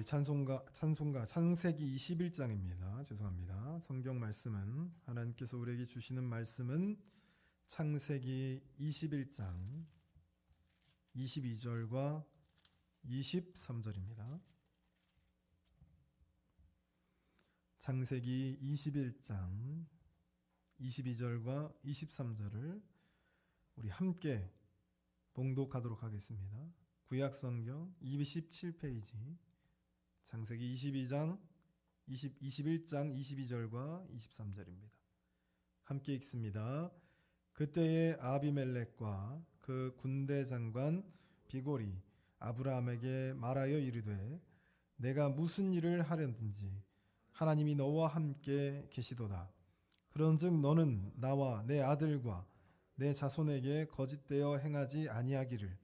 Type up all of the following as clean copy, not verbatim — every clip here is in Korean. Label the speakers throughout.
Speaker 1: 우리 찬송가 창세기 21장입니다. 죄송합니다. 성경 말씀은 하나님께서 우리에게 주시는 말씀은 창세기 21장 22절과 23절입니다. 창세기 21장 22절과 23절을 우리 함께 봉독하도록 하겠습니다. 구약성경 217페이지 창세기 21장 22절과 23절입니다. 함께 읽습니다. 그때에 아비멜렉과 그 군대 장관 비골이 아브라함에게 말하여 이르되 내가 무슨 일을 하려든지 하나님이 너와 함께 계시도다. 그런즉 너는 나와 내 아들과 내 자손에게 거짓되어 행하지 아니하기를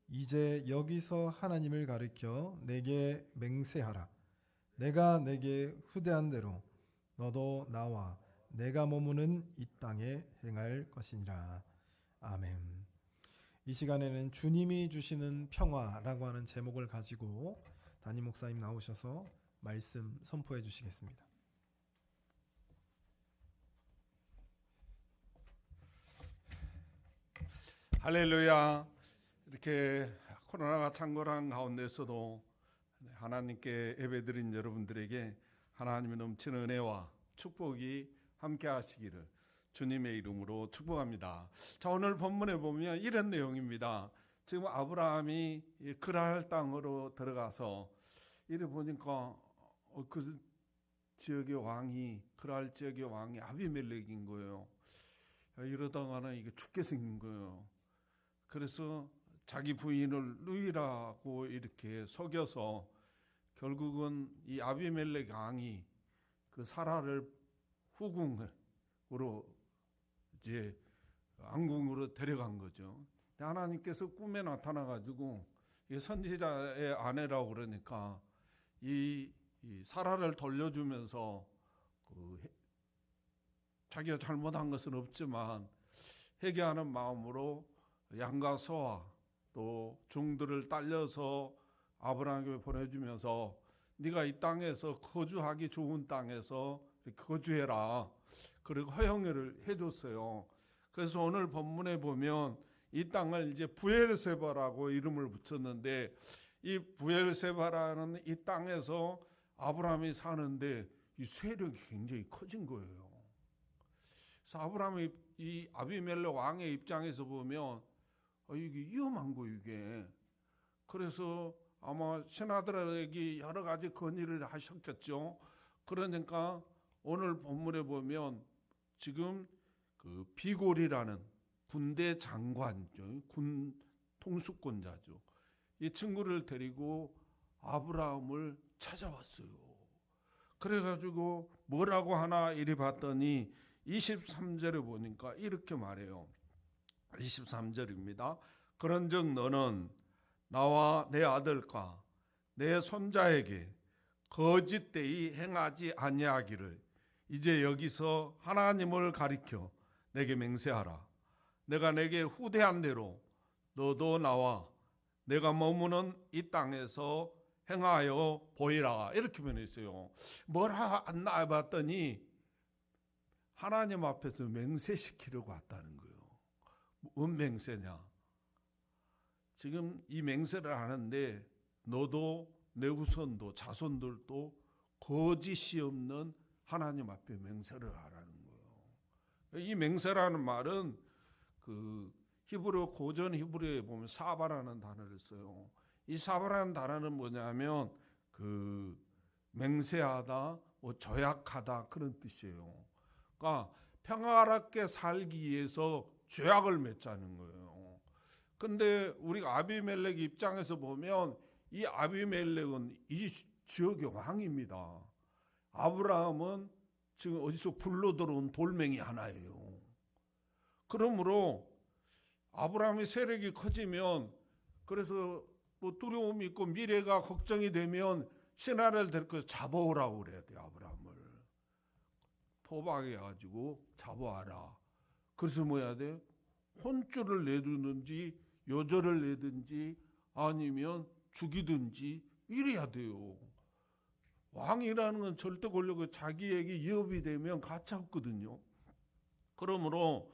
Speaker 1: 이제 여기서 하나님을 가리켜 내게 맹세하라. 내가 내게 후대한 대로 너도 나와 내가 머무는 이 땅에 행할 것이니라. 아멘. 이 시간에는 주님이 주시는 평화라고 하는 제목을 가지고 담임 목사님 나오셔서 말씀 선포해 주시겠습니다.
Speaker 2: 할렐루야. 이렇게 코로나가 창궐한 가운데서도 하나님께 예배드린 여러분들에게 하나님의 넘치는 은혜와 축복이 함께 하시기를 주님의 이름으로 축복합니다. 자, 오늘 본문에 보면 이런 내용입니다. 지금 아브라함이 그랄 땅으로 들어가서 이래 보니까 그 지역의 왕이 그랄 지역의 왕이 아비멜렉인 거예요. 이러다가는 이게 죽게 생긴 거예요. 그래서 자기 부인을 누이라고 이렇게 속여서 결국은 이 아비멜렉 왕이 그 사라를 후궁으로 이제 왕궁으로 데려간 거죠. 하나님께서 꿈에 나타나 가지고 선지자의 아내라고 그러니까 이 사라를 돌려주면서 자기가 잘못한 것은 없지만 회개하는 마음으로 양과 소와 또 종들을 딸려서 아브라함에게 보내주면서 네가 이 땅에서 거주하기 좋은 땅에서 거주해라. 그리고 허용을 해줬어요. 그래서 오늘 본문에 보면 이 땅을 이제 부엘세바라고 이름을 붙였는데 이 부엘세바라는 이 땅에서 아브라함이 사는데 이 세력이 굉장히 커진 거예요. 그래서 아브라함이 이 아비멜렉 왕의 입장에서 보면 이게 위험한 거 이게. 그래서 아마 신하들에게 여러 가지 건의를 하셨겠죠. 그러니까 오늘 본문에 보면 지금 그 비골이라는 군대 장관죠, 군 통수권자죠. 이 친구를 데리고 아브라함을 찾아왔어요. 그래가지고 뭐라고 하나 이리 봤더니 23절에 보니까 이렇게 말해요. 23절입니다. 그런즉 너는 나와 내 아들과 내 손자에게 거짓되이 행하지 아니하기를 이제 여기서 하나님을 가리켜 내게 맹세하라. 내가 내게 후대한 대로 너도 나와 내가 머무는 이 땅에서 행하여 보이라. 이렇게 변했어요. 뭐라 안 나와봤더니 하나님 앞에서 맹세시키려고 왔다는 거예요. 뭔 맹세냐? 지금 이 맹세를 하는데 너도 내 후손도 자손들도 거짓이 없는 하나님 앞에 맹세를 하라는 거예요. 이 맹세라는 말은 그 히브리 고전 히브리어에 보면 사바라는 단어를 써요. 이 사바라는 단어는 뭐냐면 그 맹세하다, 조약하다 그런 뜻이에요. 그러니까 평화롭게 살기 위해서 조약을 맺자는 거예요. 근데 우리가 아비멜렉 입장에서 보면 이 아비멜렉은 이 지역의 왕입니다. 아브라함은 지금 어디서 굴러 들어온 돌멩이 하나예요. 그러므로 아브라함의 세력이 커지면 그래서 뭐 두려움이 있고 미래가 걱정이 되면 신하를 데리고 잡아오라고 그래야 돼요. 아브라함을 포박해가지고 잡아와라. 그래서 뭐 해야 돼? 혼쭐을 내두든지 요절을 내든지 아니면 죽이든지 이래야 돼요. 왕이라는 건 절대 권력이 자기에게 위협이 되면 가차 없거든요. 그러므로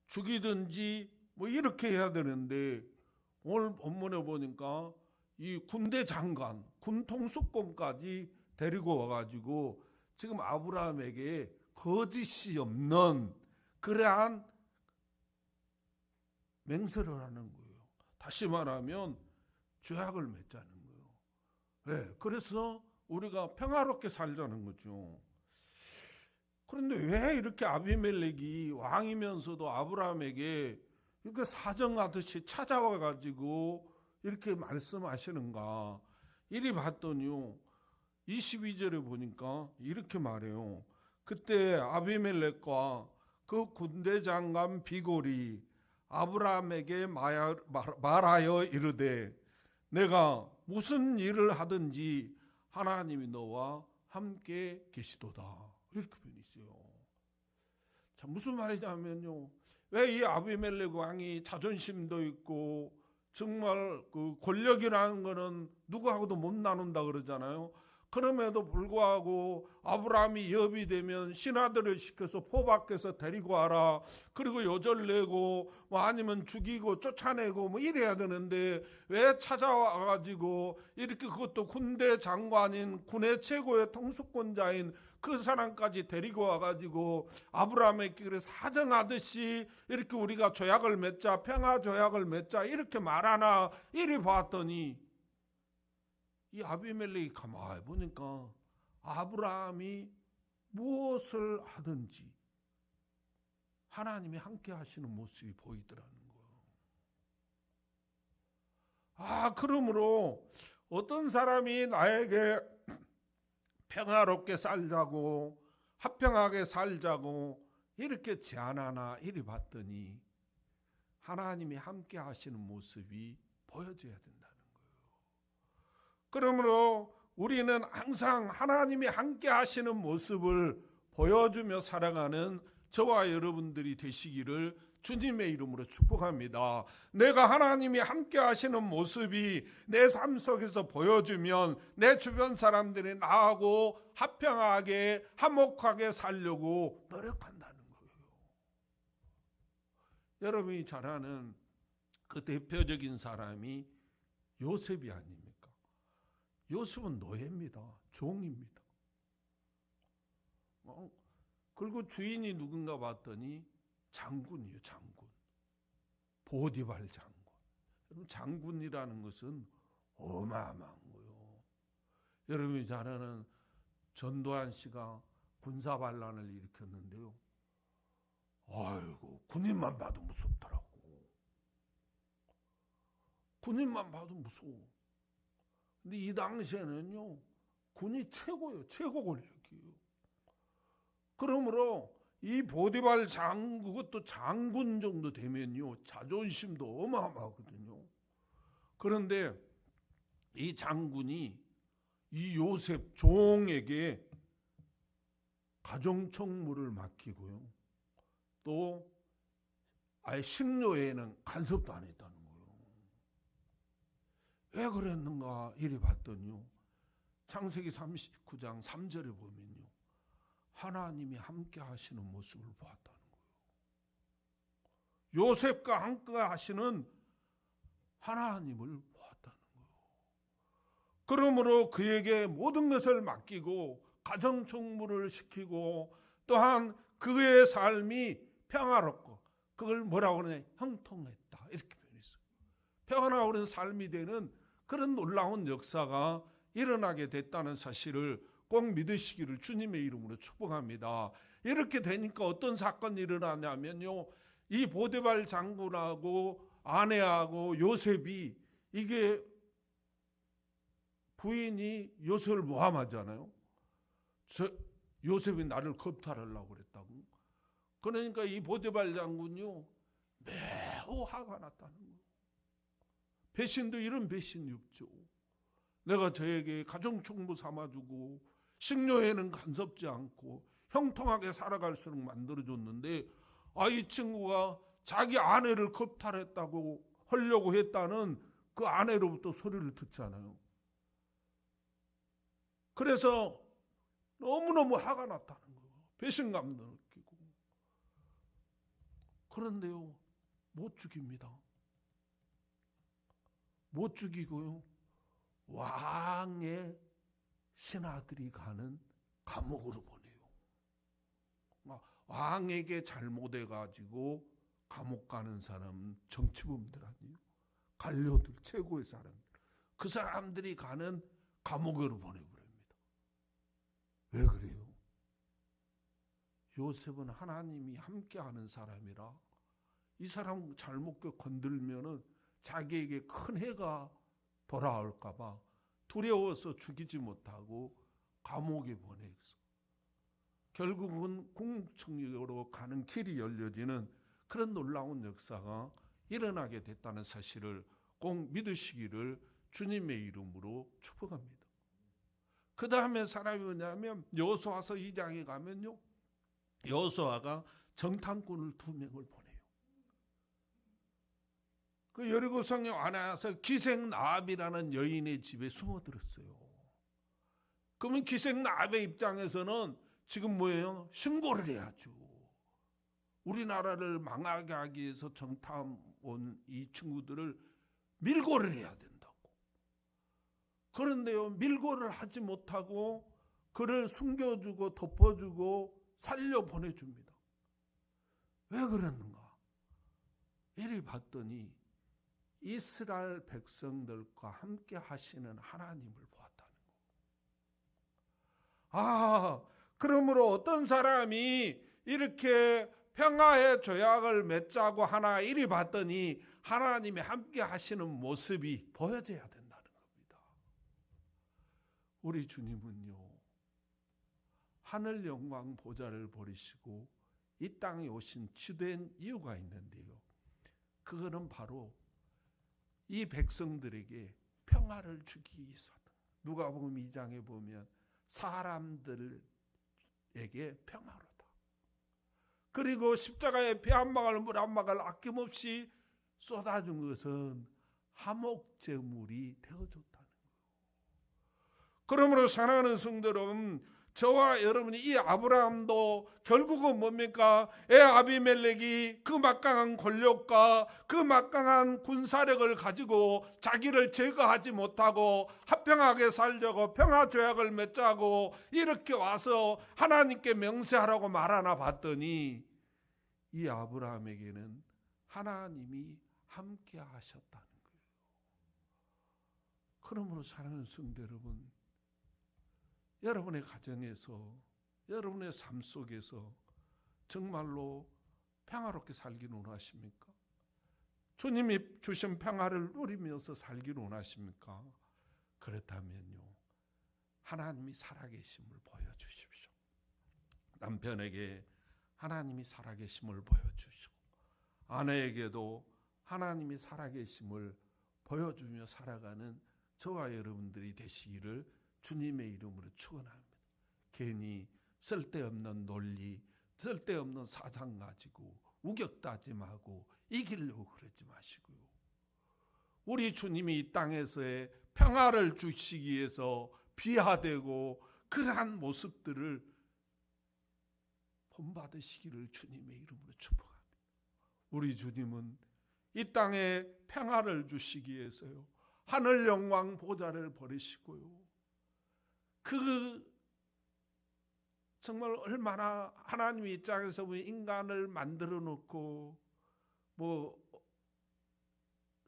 Speaker 2: 죽이든지 뭐 이렇게 해야 되는데 오늘 본문에 보니까 이 군대 장관, 군통수권까지 데리고 와가지고 지금 아브라함에게 거짓이 없는 그러한 맹세를 하는 거예요. 다시 말하면 죄악을 맺자는 거예요. 네, 그래서 우리가 평화롭게 살자는 거죠. 그런데 왜 이렇게 아비멜렉이 왕이면서도 아브라함에게 이렇게 사정하듯이 찾아와 가지고 이렇게 말씀하시는가? 이리 봤더니요, 22절에 보니까 이렇게 말해요. 그때 아비멜렉과 그 군대 장관 비골이 아브라함에게 말하여 이르되 내가 무슨 일을 하든지 하나님이 너와 함께 계시도다. 이렇게 표현했어요. 자, 무슨 말이냐면요, 왜 이 아비멜렉 왕이 자존심도 있고 정말 그 권력이라는 거는 누구하고도 못 나눈다 그러잖아요. 그럼에도 불구하고 아브라함이 여비 되면 신하들을 시켜서 포박해서 데리고 와라. 그리고 요절 내고 뭐 아니면 죽이고 쫓아내고 뭐 이래야 되는데 왜 찾아와가지고 이렇게 그것도 군대 장관인 군의 최고의 통수권자인 그 사람까지 데리고 와가지고 아브라함에게 사정하듯이 이렇게 우리가 조약을 맺자, 평화 조약을 맺자 이렇게 말하나 이리 봤더니 이 아비멜렉이 가만히 보니까 아브라함이 무엇을 하든지 하나님이 함께 하시는 모습이 보이더라는 거예요. 그러므로 어떤 사람이 나에게 평화롭게 살자고 화평하게 살자고 이렇게 제안하나 이리 봤더니 하나님이 함께 하시는 모습이 보여져야 된다는 거예요. 그러므로 우리는 항상 하나님이 함께 하시는 모습을 보여주며 살아가는 저와 여러분들이 되시기를 주님의 이름으로 축복합니다. 내가 하나님이 함께 하시는 모습이 내 삶 속에서 보여주면 내 주변 사람들이 나하고 화평하게 화목하게 살려고 노력한다는 거예요. 여러분이 잘 아는 그 대표적인 사람이 요셉이 아닙니까? 요셉은 노예입니다. 종입니다. 그리고 주인이 누군가 봤더니 장군이에요. 장군. 보디발 장군. 여러분, 장군이라는 것은 어마어마한 거예요. 여러분이 잘 아는 전두환 씨가 군사 반란을 일으켰는데요. 아이고, 군인만 봐도 무섭더라고. 군인만 봐도 무서워. 근데 이 당시에는요, 군이 최고예요. 최고 권력이에요. 그러므로 이 보디발 장군, 그것도 장군 정도 되면요, 자존심도 어마어마하거든요. 그런데 이 장군이 이 요셉 종에게 가정총무를 맡기고요, 또 아예 식료에는 간섭도 안 했다는 거예요. 왜 그랬는가 이리 봤더니요, 창세기 39장 3절에 보면요, 하나님이 함께 하시는 모습을 보았다는 거예요. 요셉과 함께 하시는 하나님을 보았다는 거예요. 그러므로 그에게 모든 것을 맡기고 가정총무를 시키고 또한 그의 삶이 평화롭고, 그걸 뭐라고 그러냐, 형통했다 이렇게 표현했어요. 평화로운 삶이 되는 그런 놀라운 역사가 일어나게 됐다는 사실을 꼭 믿으시기를 주님의 이름으로 축복합니다. 이렇게 되니까 어떤 사건이 일어나냐면요, 이 보디발 장군하고 아내하고 요셉이, 이게 부인이 요셉을 모함하잖아요. 요셉이 나를 겁탈하려고 그랬다고. 그러니까 이 보디발 장군요, 매우 화가 났다는 거예요. 배신도 이런 배신이 없죠. 내가 저에게 가정총무 삼아주고 식료에는 간섭지 않고 형통하게 살아갈수록 만들어줬는데, 이 친구가 자기 아내를 겁탈했다고 하려고 했다는 그 아내로부터 소리를 듣잖아요. 그래서 너무너무 화가 났다는 거예요. 배신감도 느끼고. 그런데요, 못 죽입니다. 못 죽이고요, 왕의 신하들이 가는 감옥으로 보내요. 왕에게 잘못해가지고 감옥 가는 사람은 정치범들 아니에요. 관료들, 최고의 사람. 그 사람들이 가는 감옥으로 보내버립니다. 왜 그래요? 요셉은 하나님이 함께하는 사람이라 이 사람 잘못 건들면은 자기에게 큰 해가 돌아올까봐 두려워서 죽이지 못하고 감옥에 보내서 결국은 궁청으로 가는 길이 열려지는 그런 놀라운 역사가 일어나게 됐다는 사실을 꼭 믿으시기를 주님의 이름으로 축복합니다. 그 다음에 사람이 뭐냐면 여호수아서 2장에 가면요, 여호수아가 정탐꾼을 2명을 보내요. 그 여리고성에 와서 기생나압이라는 여인의 집에 숨어들었어요. 그러면 기생나압의 입장에서는 지금 뭐예요? 신고를 해야죠. 우리나라를 망하게 하기 위해서 정탐 온 이 친구들을 밀고를 해야 된다고. 그런데요, 밀고를 하지 못하고 그를 숨겨주고 덮어주고 살려보내줍니다. 왜 그러는가? 이리 봤더니 이스라엘 백성들과 함께 하시는 하나님을 보았다는 거. 그러므로 어떤 사람이 이렇게 평화의 조약을 맺자고 하나 이리 봤더니 하나님이 함께 하시는 모습이 보여져야 된다는 겁니다. 우리 주님은요, 하늘 영광 보좌를 버리시고 이 땅에 오신 주된 이유가 있는데요, 그거는 바로 이 백성들에게 평화를 주기 위해서다. 누가복음 2장에 보면 사람들에게 평화로다. 그리고 십자가에 피 한 방울 물 한 방울 아낌없이 쏟아준 것은 화목제물이 되어줬다는 거예요. 그러므로 사랑하는 성도 여러분, 저와 여러분이 이 아브라함도 결국은 뭡니까? 아비멜렉이 그 막강한 권력과 그 막강한 군사력을 가지고 자기를 제거하지 못하고 화평하게 살려고 평화조약을 맺자고 이렇게 와서 하나님께 명세하라고 말하나 봤더니 이 아브라함에게는 하나님이 함께 하셨다는 거예요. 그러므로 사랑하는 성도 여러분, 여러분의 가정에서, 여러분의 삶 속에서 정말로 평화롭게 살기를 원하십니까? 주님이 주신 평화를 누리면서 살기를 원하십니까? 그렇다면요, 하나님이 살아계심을 보여주십시오. 남편에게 하나님이 살아계심을 보여주시고 아내에게도 하나님이 살아계심을 보여주며 살아가는 저와 여러분들이 되시기를 주님의 이름으로 축원합니다. 괜히 쓸데없는 논리, 쓸데없는 사상 가지고 우격다짐하고 이기려고 그러지 마시고요. 우리 주님이 이 땅에서의 평화를 주시기 위해서 비하되고 그러한 모습들을 본받으시기를 주님의 이름으로 축복합니다. 우리 주님은 이 땅에 평화를 주시기 위해서요, 하늘 영광 보좌를 버리시고요, 정말 얼마나 하나님의 입장에서 인간을 만들어 놓고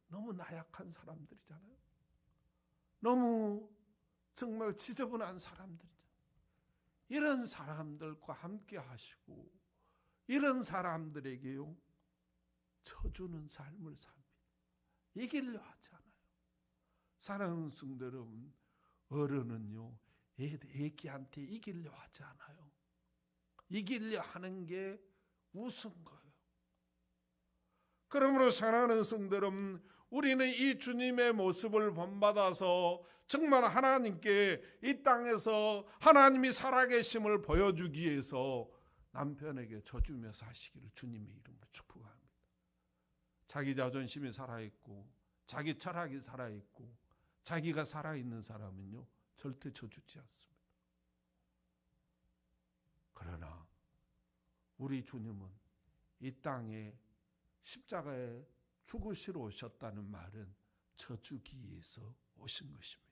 Speaker 2: 너무 나약한 사람들이잖아요. 너무 정말 지저분한 사람들이잖아요. 이런 사람들과 함께 하시고 이런 사람들에게요, 쳐주는 삶을 삽니다. 이기려 하지 않아요. 사랑하는 성도 여러분, 어른은요, 애기한테 이기려 하지 않아요. 이기려 하는 게 우스운 거예요. 그러므로 사랑하는 성도 여러분, 우리는 이 주님의 모습을 본받아서 정말 하나님께 이 땅에서 하나님이 살아계심을 보여주기 위해서 남편에게 져주며 사시기를 주님의 이름으로 축복합니다. 자기 자존심이 살아있고 자기 철학이 살아있고 자기가 살아있는 사람은요, 절대 져주지 않습니다. 그러나 우리 주님은 이 땅에 십자가에 죽으시러 오셨다는 말은 저주기 위해서 오신 것입니다.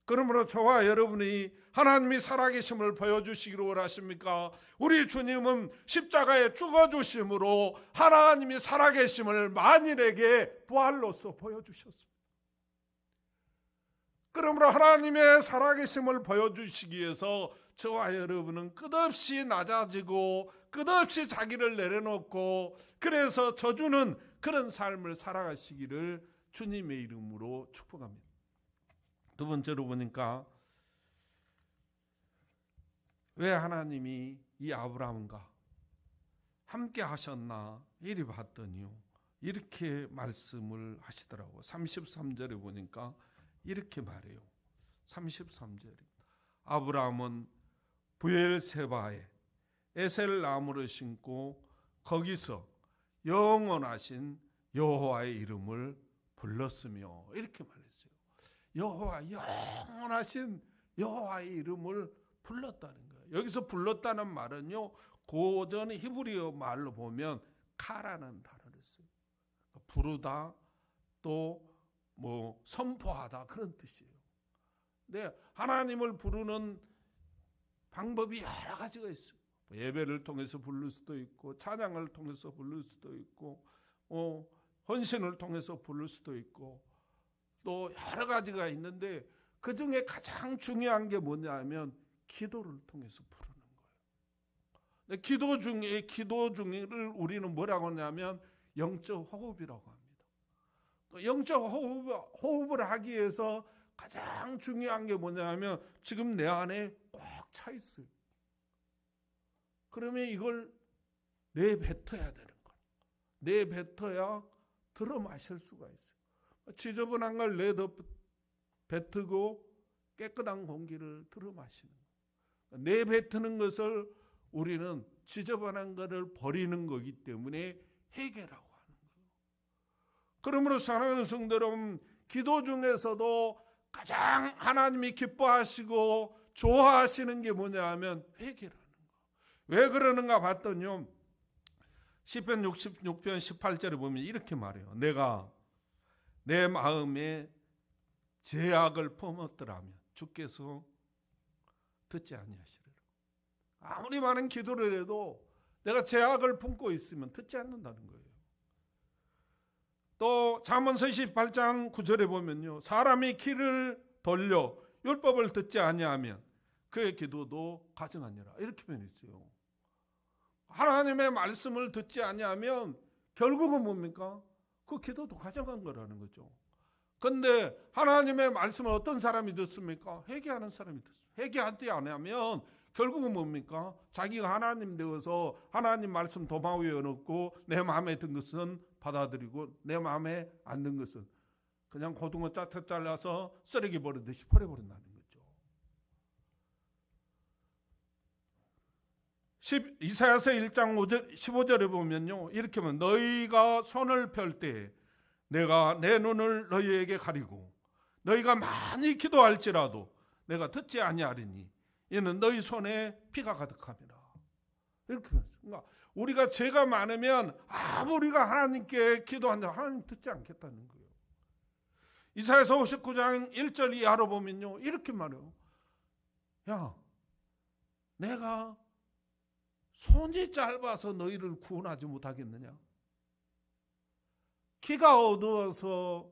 Speaker 2: 그러므로 저와 여러분이 하나님이 살아계심을 보여주시기를 원하십니까? 우리 주님은 십자가에 죽어주심으로 하나님이 살아계심을 만인에게 부활로서 보여주셨습니다. 그러므로 하나님의 살아계심을 보여주시기 위해서 저와 여러분은 끝없이 낮아지고 끝없이 자기를 내려놓고 그래서 저주는 그런 삶을 살아가시기를 주님의 이름으로 축복합니다. 두 번째로 보니까 왜 하나님이 이 아브라함과 함께 하셨나 이리 봤더니요, 이렇게 말씀을 하시더라고요. 33절에 보니까 이렇게 말해요. 33절에 아브라함은 브엘세바에 에셀 나무를 심고 거기서 영원하신 여호와의 이름을 불렀으며, 이렇게 말했어요. 영원하신 여호와의 이름을 불렀다는 거예요. 여기서 불렀다는 말은요, 고전 히브리어 말로 보면 카라는 단어를 써요. 부르다, 또 뭐 선포하다, 그런 뜻이에요. 근데 하나님을 부르는 방법이 여러 가지가 있어요. 예배를 통해서 부를 수도 있고, 찬양을 통해서 부를 수도 있고, 헌신을 통해서 부를 수도 있고, 또 여러 가지가 있는데 그 중에 가장 중요한 게 뭐냐면 기도를 통해서 부르는 거예요. 기도 중에를 우리는 뭐라고 하냐면 영적 호흡이라고 합니다. 영적 호흡을 하기 위해서 가장 중요한 게 뭐냐면 지금 내 안에 꽉 차 있어요. 그러면 이걸 내뱉어야 되는 거예요. 내뱉어야 들어 마실 수가 있어요. 지저분한 걸 내뱉고 깨끗한 공기를 들어 마시는 거예요. 내뱉는 것을 우리는 지저분한 것을 버리는 거기 때문에 회개라고 하는 거예요. 그러므로 사랑하는 성도 여러분, 기도 중에서도 가장 하나님이 기뻐하시고 좋아하시는 게 뭐냐 하면 회개라는 거예요. 왜 그러는가 봤더니요, 시편 66편 18절에 보면 이렇게 말해요. 내가 내 마음에 죄악을 품었더라면 주께서 듣지 아니하시리라. 아무리 많은 기도를 해도 내가 죄악을 품고 있으면 듣지 않는다는 거예요. 또 잠언서 28장 9절에 보면요, 사람이 귀를 돌려 율법을 듣지 아니하면 그의 기도도 가증하니라, 이렇게 표현해 있어요. 하나님의 말씀을 듣지 아니하면 결국은 뭡니까? 그 기도도 가져간 거라는 거죠. 그런데 하나님의 말씀을 어떤 사람이 듣습니까? 회개하는 사람이 듣습니다. 회개하지 않으면 결국은 뭡니까? 자기가 하나님 되어서 하나님 말씀 도마 위에 넣고 내 마음에 든 것은 받아들이고 내 마음에 안 든 것은 그냥 고등어 짜트 잘라서 쓰레기 버리듯이 버려버린다는 거죠. 이사야서 1장 15절에 보면요, 이렇게 하면 너희가 손을 펼 때 내가 내 눈을 너희에게 가리고 너희가 많이 기도할지라도 내가 듣지 아니하리니 이는 너희 손에 피가 가득함이라, 이렇게 그러니까 우리가 죄가 많으면 우리가 하나님께 기도한다 하나님 듣지 않겠다는 거예요. 이사야서 59장 1절 이하로 보면요, 이렇게 말해요. 야, 내가 손이 짧아서 너희를 구원하지 못하겠느냐? 귀가 어두워서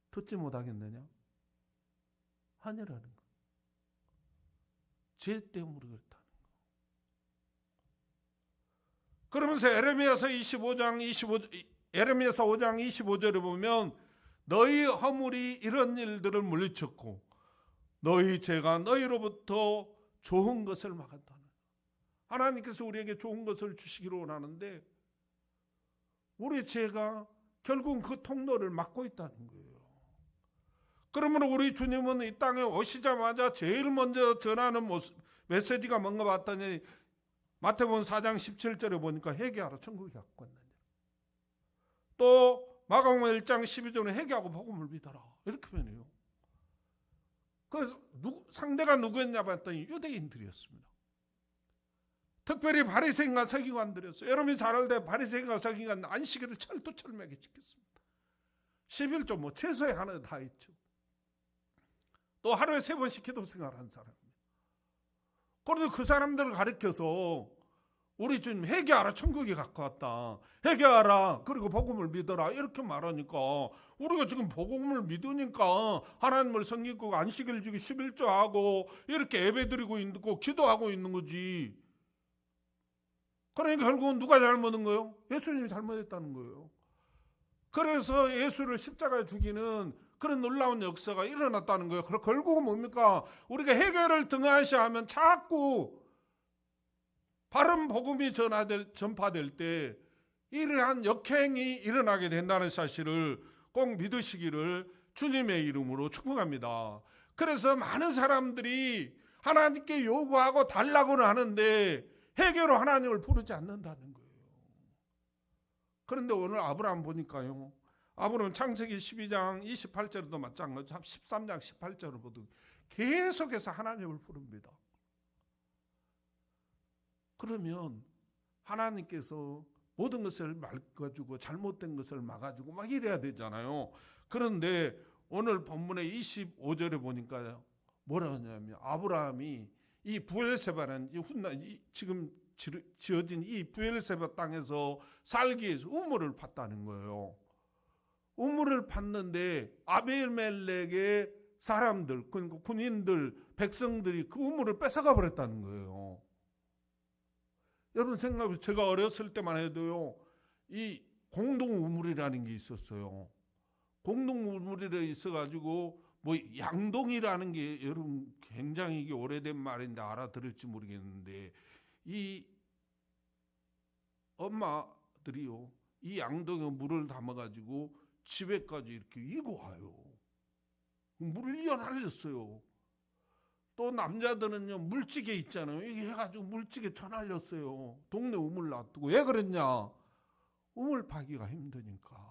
Speaker 2: 듣지 못하겠느냐? 아니라는 거. 죄 때문에 그렇다는 거. 그러면서 에레미야서 5장 25절에 보면 너희 허물이 이런 일들을 물리쳤고 너희 죄가 너희로부터 좋은 것을 막았다는 거예요. 하나님께서 우리에게 좋은 것을 주시기를 원하는데 우리 죄가 결국은 그 통로를 막고 있다는 거예요. 그러므로 우리 주님은 이 땅에 오시자마자 제일 먼저 전하는 메시지가 뭔가 봤더니 마태복음 4장 17절에 보니까 회개하라 천국이 가깝느니라. 또 마가복음 1장 12절에 회개하고 복음을 믿어라, 이렇게 표현해요. 그래서 상대가 누구였냐 봤더니 유대인들이었습니다. 특별히 바리새인과 서기관들이었어요. 여러분이 잘 알되 바리새인과 서기관 안식일을 철두철미하게 지켰습니다. 11조 뭐 최소의 하나 다 했죠. 또 하루에 3번씩 기도 생활하는 사람입니다. 그런데 그 사람들을 가르쳐서 우리 주님 회개하라, 천국이 가까웠다, 회개하라, 그리고 복음을 믿어라 이렇게 말하니까 우리가 지금 복음을 믿으니까 하나님을 섬기고 안식일 주기 11조 하고 이렇게 예배드리고 있고 기도하고 있는 거지. 그러니까 결국은 누가 잘못한 거예요? 예수님이 잘못했다는 거예요. 그래서 예수를 십자가에 죽이는 그런 놀라운 역사가 일어났다는 거예요. 그럼 결국은 뭡니까? 우리가 해결을 등한시하면 자꾸 바른 복음이 전파될 때 이러한 역행이 일어나게 된다는 사실을 꼭 믿으시기를 주님의 이름으로 축복합니다. 그래서 많은 사람들이 하나님께 요구하고 달라고는 하는데 회개로 하나님을 부르지 않는다는 거예요. 그런데 오늘 아브라함 보니까요, 아브라함 창세기 12장 28절에도 마찬가지로 13장 18절을 보도 계속해서 하나님을 부릅니다. 그러면 하나님께서 모든 것을 막아주고 잘못된 것을 막아주고 막 이래야 되잖아요. 그런데 오늘 본문의 25절에 보니까 뭐라고 하냐면 아브라함이 이 부엘세바라는 지금 지어진 이 부엘세바 땅에서 살기 위해서 우물을 팠다는 거예요. 우물을 팠는데 아비멜렉의 사람들, 군인들, 백성들이 그 우물을 뺏어가 버렸다는 거예요. 여러분 생각해보세요. 제가 어렸을 때만 해도요, 이 공동 우물이라는 게 있었어요. 공동 우물이 있어가지고 뭐 양동이라는 게 여러분 굉장히 이게 오래된 말인데 알아들을지 모르겠는데 이 엄마들이요, 이 양동에 물을 담아가지고 집에까지 이렇게 이고 와요. 물을 이어날렸어요. 또 남자들은요, 물찌개 있잖아요. 이게 해가지고 물찌개 쳐날렸어요. 동네 우물 놔두고. 왜 그랬냐? 우물 파기가 힘드니까.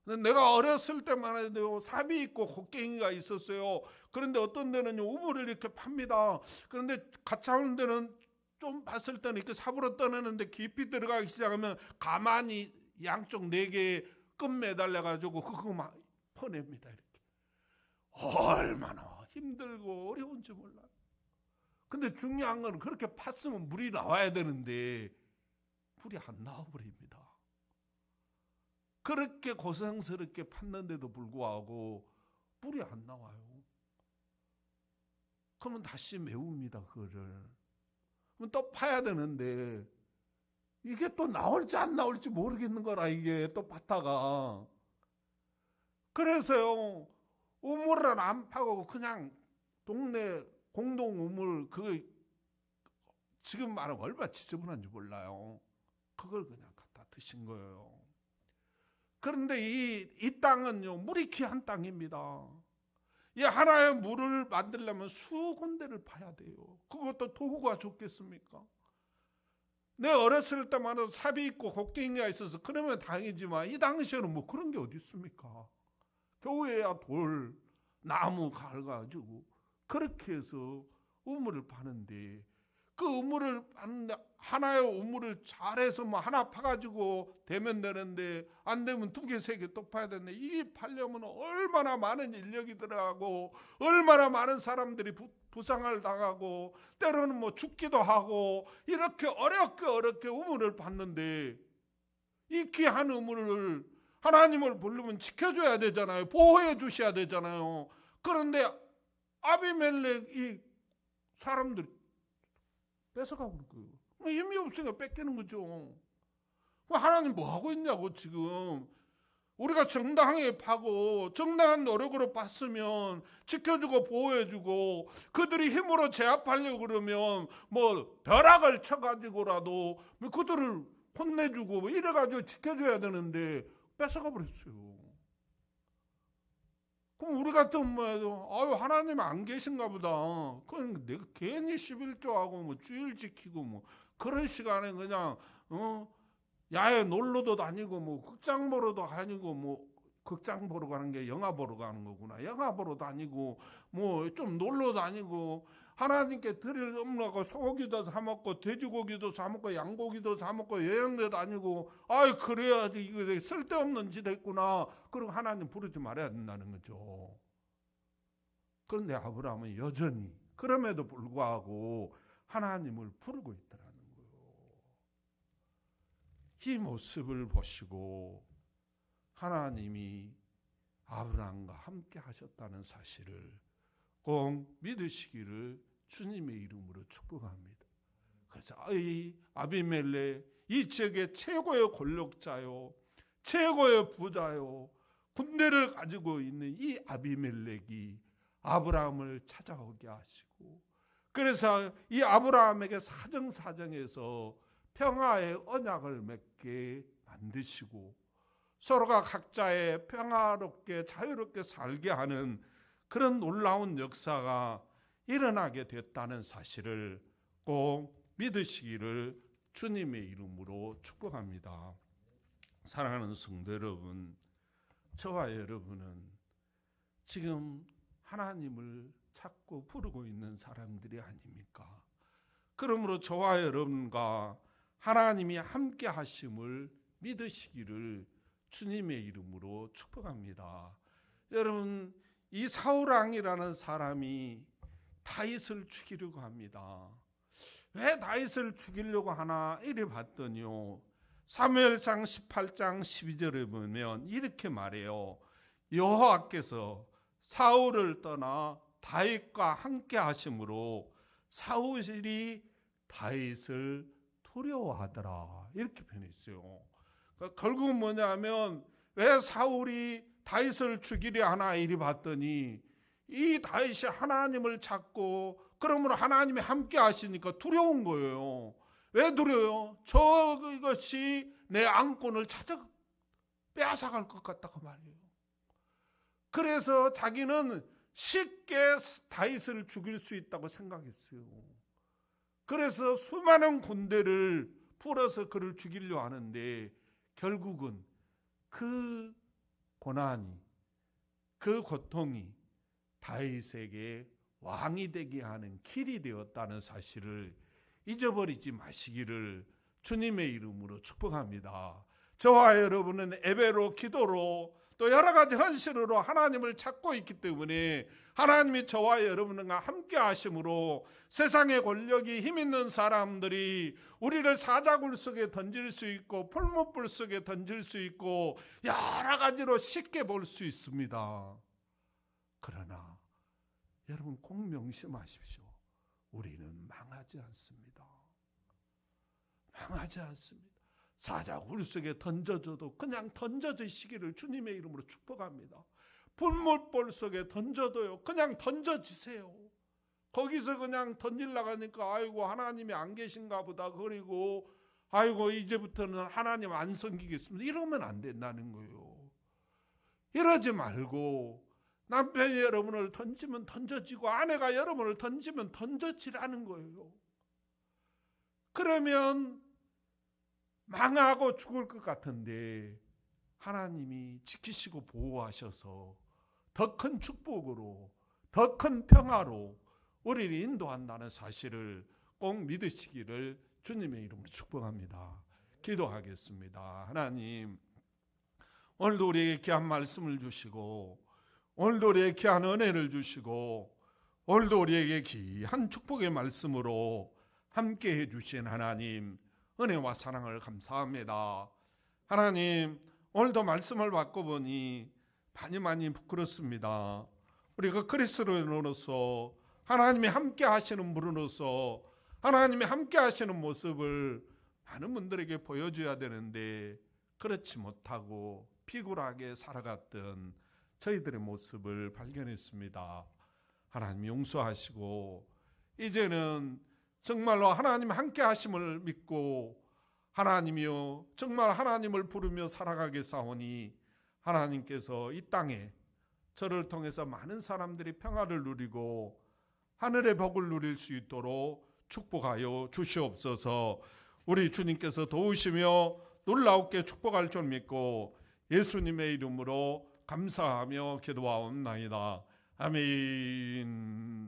Speaker 2: 근데 내가 어렸을 때만 해도 삽이 있고 곡괭이가 있었어요. 그런데 어떤 데는 우물을 이렇게 팝니다. 그런데 가차오는 데는 좀 봤을 때는 이렇게 삽으로 떠내는데 깊이 들어가기 시작하면 가만히 양쪽 4개의 끈 매달려가지고 그거 막 퍼냅니다. 이렇게. 얼마나 힘들고 어려운지 몰라요. 근데 중요한 건 그렇게 팠으면 물이 나와야 되는데 물이 안 나와버립니다. 그렇게 고생스럽게 팠는데도 불구하고 물이 안 나와요. 그러면 다시 메웁니다. 그거를. 그럼 또 파야 되는데 이게 또 나올지 안 나올지 모르겠는 거라, 이게 또 파다가. 그래서요, 우물을 안 파고 그냥 동네 공동 우물, 그 지금 말하면 얼마나 지저분한지 몰라요. 그걸 그냥 갖다 드신 거예요. 그런데 이 땅은요, 물이 귀한 땅입니다. 이 하나의 물을 만들려면 수군데를 파야 돼요. 그것도 도구가 좋겠습니까? 내 어렸을 때만 해도 삽이 있고 곡괭이가 있어서 그러면 다행이지만 이 당시에는 뭐 그런 게 어디 있습니까? 교회야 돌, 나무 갈가지고 그렇게 해서 우물을 파는데, 그 우물을 파는데 하나의 우물을 잘해서 뭐 하나 파가지고 되면 되는데 안 되면 2개, 3개 또 파야 되는데, 이 파려면 얼마나 많은 인력이 들어가고 얼마나 많은 사람들이 부상을 당하고 때로는 뭐 죽기도 하고 이렇게 어렵게 우물을 팠는데, 이 귀한 우물을 하나님을 부르면 지켜줘야 되잖아요. 보호해 주셔야 되잖아요. 그런데 아비멜렉 이 사람들이 뺏어가 버린 거예요. 힘이 없으니까 뺏기는 거죠. 하나님 뭐 하고 있냐고. 지금 우리가 정당하게 파고 정당한 노력으로 팠으면 지켜주고 보호해주고, 그들이 힘으로 제압하려고 그러면 뭐 벼락을 쳐가지고라도 그들을 혼내주고 뭐 이래가지고 지켜줘야 되는데 뺏어가 버렸어요. 그럼 우리 같은 뭐 하나님 안 계신가 보다. 그럼 내가 괜히 11조하고 뭐 주일 지키고 뭐 그런 시간에 그냥 야외 놀러도 다니고 뭐 극장 보러도 다니고, 뭐 극장 보러 가는 게 영화 보러 가는 거구나. 영화 보러 다니고 뭐 좀 놀러 다니고 하나님께 드릴 없나고 소고기도 사 먹고 돼지고기도 사 먹고 양고기도 사 먹고 여행도 다니고 아이 그래야지 이거 쓸데없는 짓 했구나. 그리고 하나님 부르지 말아야 된다는 거죠. 그런데 아브라함은 여전히 그럼에도 불구하고 하나님을 부르고 있더라는 거예요. 이 모습을 보시고 하나님이 아브라함과 함께 하셨다는 사실을 꼭 믿으시기를 주님의 이름으로 축복합니다. 그래서 이 아비멜렉 이 지역의 최고의 권력자요, 최고의 부자요, 군대를 가지고 있는 이 아비멜렉이 아브라함을 찾아오게 하시고, 그래서 이 아브라함에게 사정사정해서 평화의 언약을 맺게 만드시고 서로가 각자의 평화롭게 자유롭게 살게 하는 그런 놀라운 역사가 일어나게 됐다는 사실을 꼭 믿으시기를 주님의 이름으로 축복합니다. 사랑하는 성도 여러분, 저와 여러분은 지금 하나님을 찾고 부르고 있는 사람들이 아닙니까? 그러므로 저와 여러분과 하나님이 함께 하심을 믿으시기를 주님의 이름으로 축복합니다. 여러분, 이 사울왕이라는 사람이 다윗을 죽이려고 합니다. 왜 다윗을 죽이려고 하나 이래 봤더니요, 사무엘상 18장 12절에 보면 이렇게 말해요. 여호와께서 사울을 떠나 다윗과 함께 하심으로 사울이 다윗을 두려워하더라, 이렇게 표현했어요. 그러니까 결국은 뭐냐면 왜 사울이 다윗을 죽이려 하나 이리 봤더니 이 다윗이 하나님을 찾고 그러므로 하나님이 함께 하시니까 두려운 거예요. 왜 두려워요? 저것이 내 안권을 찾아 빼앗아갈 것 같다고 말이에요. 그래서 자기는 쉽게 다윗을 죽일 수 있다고 생각했어요. 그래서 수많은 군대를 풀어서 그를 죽이려 하는데 결국은 그 고난이, 그 고통이 다윗에게 왕이 되게 하는 길이 되었다는 사실을 잊어버리지 마시기를 주님의 이름으로 축복합니다. 저와 여러분은 예배로, 기도로, 또 여러 가지 헌신으로 하나님을 찾고 있기 때문에 하나님이 저와 여러분과 함께 하심으로 세상의 권력이 힘 있는 사람들이 우리를 사자굴 속에 던질 수 있고 풀무불 속에 던질 수 있고 여러 가지로 쉽게 볼 수 있습니다. 그러나 여러분 꼭 명심하십시오. 우리는 망하지 않습니다. 망하지 않습니다. 사자굴 속에 던져줘도 그냥 던져지시기를 주님의 이름으로 축복합니다. 풀무불 속에 던져도요, 그냥 던져지세요. 거기서 그냥 던질라고 하니까 아이고 하나님이 안 계신가 보다, 그리고 아이고 이제부터는 하나님 안 섬기겠습니다, 이러면 안 된다는 거예요. 이러지 말고 남편이 여러분을 던지면 던져지고 아내가 여러분을 던지면 던져지라는 거예요. 그러면 망하고 죽을 것 같은데 하나님이 지키시고 보호하셔서 더 큰 축복으로, 더 큰 평화로 우리를 인도한다는 사실을 꼭 믿으시기를 주님의 이름으로 축복합니다. 기도하겠습니다. 하나님, 오늘도 우리에게 귀한 말씀을 주시고 오늘도 우리에게 귀한 은혜를 주시고 오늘도 우리에게 귀한 축복의 말씀으로 함께해 주신 하나님, 은혜와 사랑을 감사합니다. 하나님, 오늘도 말씀을 받고 보니 많이 부끄럽습니다. 우리가 그리스도인으로서 하나님이 함께 하시는 분으로서 하나님이 함께 하시는 모습을 많은 분들에게 보여줘야 되는데 그렇지 못하고 피굴하게 살아갔던 저희들의 모습을 발견했습니다. 하나님 용서하시고 이제는 정말로 하나님 함께 하심을 믿고 하나님이요 정말 하나님을 부르며 살아가겠사오니 하나님께서 이 땅에 저를 통해서 많은 사람들이 평화를 누리고 하늘의 복을 누릴 수 있도록 축복하여 주시옵소서. 우리 주님께서 도우시며 놀라우게 축복할 줄 믿고 예수님의 이름으로 감사하며 기도하옵나이다. 아멘.